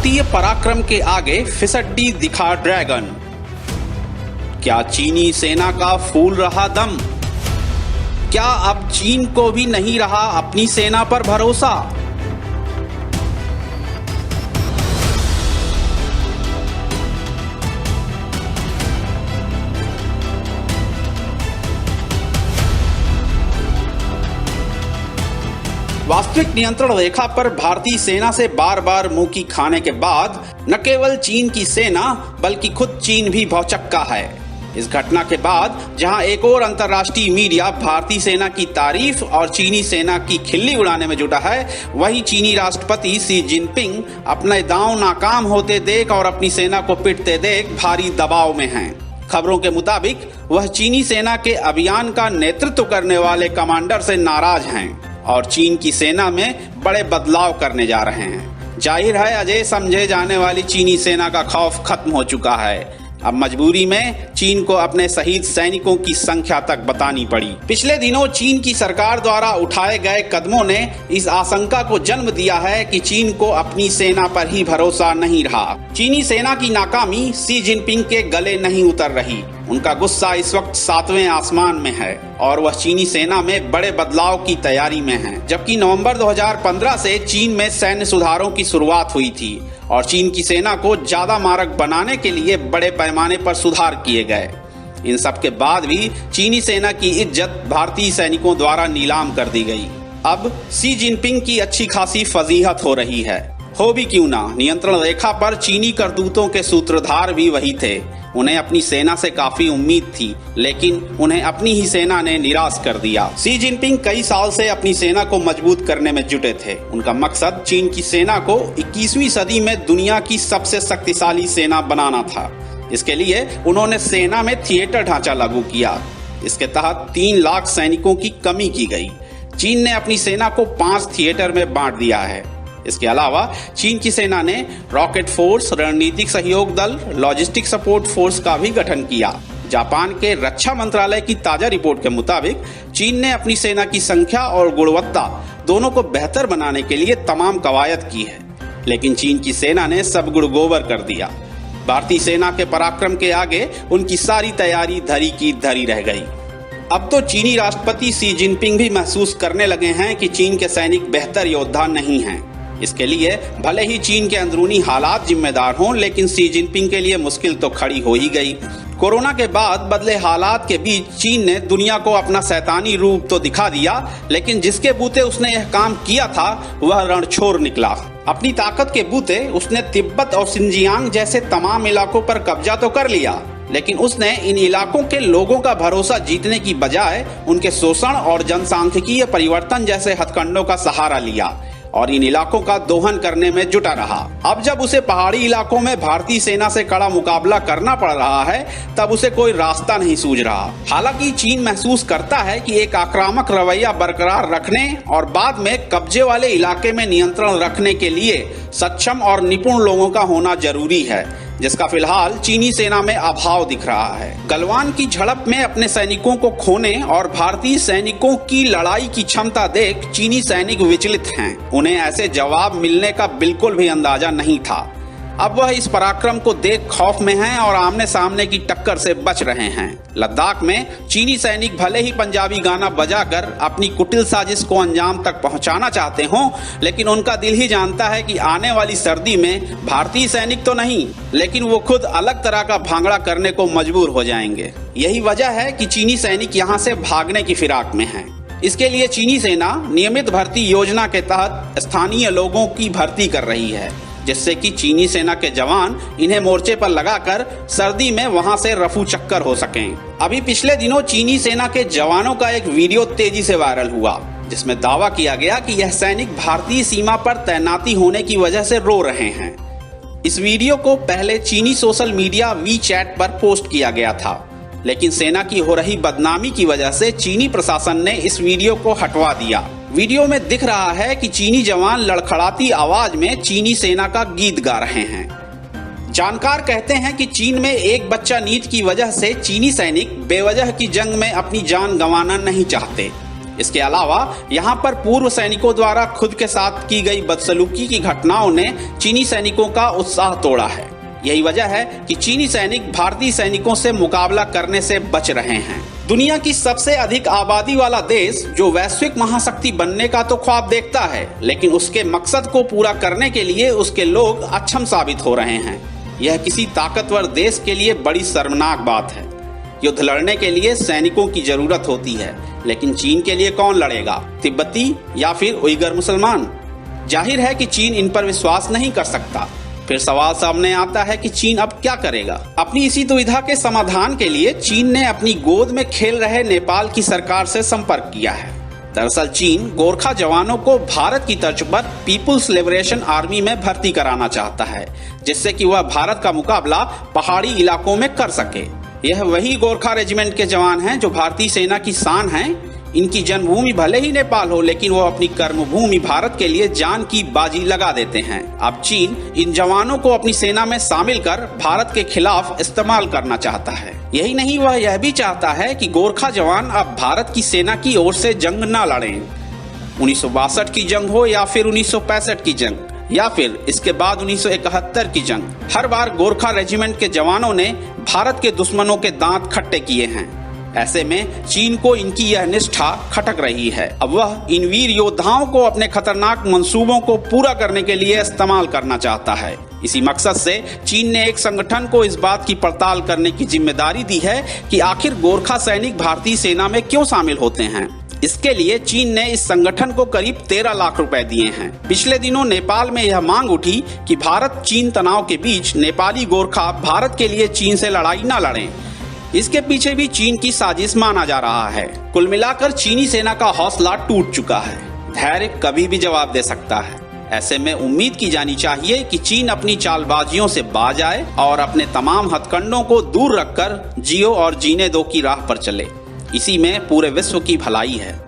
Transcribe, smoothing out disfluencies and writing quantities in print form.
भारतीय पराक्रम के आगे फिसड्डी दिखा ड्रैगन। क्या चीनी सेना का फूल रहा दम? क्या अब चीन को भी नहीं रहा अपनी सेना पर भरोसा? वास्तविक नियंत्रण रेखा पर भारतीय सेना से बार बार मुंह की खाने के बाद न केवल चीन की सेना बल्कि खुद चीन भी भौचक्का है। इस घटना के बाद जहां एक और अंतर्राष्ट्रीय मीडिया भारतीय सेना की तारीफ और चीनी सेना की खिल्ली उड़ाने में जुटा है, वहीं चीनी राष्ट्रपति शी जिनपिंग अपने दांव नाकाम होते देख और अपनी सेना को पिटते देख भारी दबाव में हैं। खबरों के मुताबिक वह चीनी सेना के अभियान का नेतृत्व करने वाले कमांडर से नाराज हैं और चीन की सेना में बड़े बदलाव करने जा रहे हैं। जाहिर है अजय समझे जाने वाली चीनी सेना का खौफ खत्म हो चुका है। अब मजबूरी में चीन को अपने शहीद सैनिकों की संख्या तक बतानी पड़ी। पिछले दिनों चीन की सरकार द्वारा उठाए गए कदमों ने इस आशंका को जन्म दिया है कि चीन को अपनी सेना पर ही भरोसा नहीं रहा। चीनी सेना की नाकामी शी जिनपिंग के गले नहीं उतर रही। उनका गुस्सा इस वक्त 7वें आसमान में है और वह चीनी सेना में बड़े बदलाव की तैयारी में है। जबकि नवंबर 2015 से चीन में सैन्य सुधारों की शुरुआत हुई थी और चीन की सेना को ज्यादा मारक बनाने के लिए बड़े पैमाने पर सुधार किए गए। इन सब के बाद भी चीनी सेना की इज्जत भारतीय सैनिकों द्वारा नीलाम कर दी गई। अब शी जिनपिंग की अच्छी खासी फजीहत हो रही है। हो भी क्यों ना, नियंत्रण रेखा पर चीनी करतूतों के सूत्रधार भी वही थे। उन्हें अपनी सेना से काफी उम्मीद थी, लेकिन उन्हें अपनी ही सेना ने निराश कर दिया। शी जिनपिंग कई साल से अपनी सेना को मजबूत करने में जुटे थे। उनका मकसद चीन की सेना को 21वीं सदी में दुनिया की सबसे शक्तिशाली सेना बनाना था। इसके लिए उन्होंने सेना में थिएटर ढांचा लागू किया। इसके तहत 3 लाख सैनिकों की कमी की गई। चीन ने अपनी सेना को 5 थिएटर में बांट दिया है। इसके अलावा चीन की सेना ने रॉकेट फोर्स, रणनीतिक सहयोग दल, लॉजिस्टिक सपोर्ट फोर्स का भी गठन किया। जापान के रक्षा मंत्रालय की ताजा रिपोर्ट के मुताबिक चीन ने अपनी सेना की संख्या और गुणवत्ता दोनों को बेहतर बनाने के लिए तमाम कवायद की है, लेकिन चीन की सेना ने सब गुड़ गोबर कर दिया। भारतीय सेना के पराक्रम के आगे उनकी सारी तैयारी धरी की धरी रह गई। अब तो चीनी राष्ट्रपति शी जिनपिंग भी महसूस करने लगे हैं कि चीन के सैनिक बेहतर योद्धा नहीं हैं। इसके लिए भले ही चीन के अंदरूनी हालात जिम्मेदार हों, लेकिन शी जिनपिंग के लिए मुश्किल तो खड़ी हो ही गई। कोरोना के बाद बदले हालात के बीच चीन ने दुनिया को अपना शैतानी रूप तो दिखा दिया, लेकिन जिसके बूते उसने यह काम किया था वह रणछोड़ निकला। अपनी ताकत के बूते उसने तिब्बत और सिंजियांग जैसे तमाम इलाकों पर कब्जा तो कर लिया, लेकिन उसने इन इलाकों के लोगों का भरोसा जीतने की बजाय उनके शोषण और जनसांख्यिकीय परिवर्तन जैसे हथकंडों का सहारा लिया और इन इलाकों का दोहन करने में जुटा रहा। अब जब उसे पहाड़ी इलाकों में भारतीय सेना से कड़ा मुकाबला करना पड़ रहा है, तब उसे कोई रास्ता नहीं सूझ रहा। हालांकि चीन महसूस करता है कि एक आक्रामक रवैया बरकरार रखने और बाद में कब्जे वाले इलाके में नियंत्रण रखने के लिए सक्षम और निपुण लोगों का होना जरूरी है, जिसका फिलहाल चीनी सेना में अभाव दिख रहा है। गलवान की झड़प में अपने सैनिकों को खोने और भारतीय सैनिकों की लड़ाई की क्षमता देख चीनी सैनिक विचलित हैं। उन्हें ऐसे जवाब मिलने का बिल्कुल भी अंदाजा नहीं था। अब वह इस पराक्रम को देख खौफ में हैं और आमने सामने की टक्कर से बच रहे हैं। लद्दाख में चीनी सैनिक भले ही पंजाबी गाना बजाकर अपनी कुटिल साजिश को अंजाम तक पहुंचाना चाहते हों, लेकिन उनका दिल ही जानता है कि आने वाली सर्दी में भारतीय सैनिक तो नहीं, लेकिन वो खुद अलग तरह का भांगड़ा करने को मजबूर हो जाएंगे। यही वजह है कि चीनी सैनिक यहाँ से भागने की फिराक में हैं। इसके लिए चीनी सेना नियमित भर्ती योजना के तहत स्थानीय लोगों की भर्ती कर रही है, जिससे कि चीनी सेना के जवान इन्हें मोर्चे पर लगाकर सर्दी में वहां से रफू चक्कर हो सकें। अभी पिछले दिनों चीनी सेना के जवानों का एक वीडियो तेजी से वायरल हुआ, जिसमें दावा किया गया कि यह सैनिक भारतीय सीमा पर तैनाती होने की वजह से रो रहे हैं। इस वीडियो को पहले चीनी सोशल मीडिया WeChat पर पोस्ट किया गया था, लेकिन सेना की हो रही बदनामी की वजह से चीनी प्रशासन ने इस वीडियो को हटवा दिया। वीडियो में दिख रहा है कि चीनी जवान लड़खड़ाती आवाज में चीनी सेना का गीत गा रहे हैं। जानकार कहते हैं कि चीन में एक बच्चा नीति की वजह से चीनी सैनिक बेवजह की जंग में अपनी जान गंवाना नहीं चाहते। इसके अलावा यहाँ पर पूर्व सैनिकों द्वारा खुद के साथ की गई बदसलूकी की घटनाओं ने चीनी सैनिकों का उत्साह तोड़ा है। यही वजह है कि चीनी सैनिक भारतीय सैनिकों से मुकाबला करने से बच रहे हैं। दुनिया की सबसे अधिक आबादी वाला देश जो वैश्विक महाशक्ति बनने का तो ख्वाब देखता है, लेकिन उसके मकसद को पूरा करने के लिए उसके लोग अक्षम साबित हो रहे हैं। यह किसी ताकतवर देश के लिए बड़ी शर्मनाक बात है। युद्ध लड़ने के लिए सैनिकों की जरूरत होती है, लेकिन चीन के लिए कौन लड़ेगा? तिब्बती या फिर उइगर मुसलमान? जाहिर है कि चीन इन पर विश्वास नहीं कर सकता। फिर सवाल सामने आता है कि चीन अब क्या करेगा? अपनी इसी दुविधा के समाधान के लिए चीन ने अपनी गोद में खेल रहे नेपाल की सरकार से संपर्क किया है। दरअसल चीन गोरखा जवानों को भारत की तर्ज पर पीपुल्स लिबरेशन आर्मी में भर्ती कराना चाहता है, जिससे कि वह भारत का मुकाबला पहाड़ी इलाकों में कर सके। यह वही गोरखा रेजिमेंट के जवान हैं जो भारतीय सेना की शान हैं। इनकी जन्मभूमि भले ही नेपाल हो, लेकिन वो अपनी कर्मभूमि भारत के लिए जान की बाजी लगा देते हैं। अब चीन इन जवानों को अपनी सेना में शामिल कर भारत के खिलाफ इस्तेमाल करना चाहता है। यही नहीं, वह यह भी चाहता है कि गोरखा जवान अब भारत की सेना की ओर से जंग न लड़ें। 1962 की जंग हो या फिर 1965 की जंग या फिर इसके बाद 1971 की जंग, हर बार गोरखा रेजिमेंट के जवानों ने भारत के दुश्मनों के दांत खट्टे किए हैं। ऐसे में चीन को इनकी यह निष्ठा खटक रही है। अब वह इन वीर योद्धाओं को अपने खतरनाक मंसूबों को पूरा करने के लिए इस्तेमाल करना चाहता है। इसी मकसद से चीन ने एक संगठन को इस बात की पड़ताल करने की जिम्मेदारी दी है कि आखिर गोरखा सैनिक भारतीय सेना में क्यों शामिल होते हैं। इसके लिए चीन ने इस संगठन को करीब 13 लाख रुपए दिए हैं। पिछले दिनों नेपाल में यह मांग उठी कि भारत चीन तनाव के बीच नेपाली गोरखा भारत के लिए चीन से लड़ाई न लड़ें। इसके पीछे भी चीन की साजिश माना जा रहा है। कुल मिलाकर चीनी सेना का हौसला टूट चुका है। धैर्य कभी भी जवाब दे सकता है। ऐसे में उम्मीद की जानी चाहिए कि चीन अपनी चालबाजियों से बाज आए और अपने तमाम हथकंडों को दूर रखकर जियो और जीने दो की राह पर चले। इसी में पूरे विश्व की भलाई है।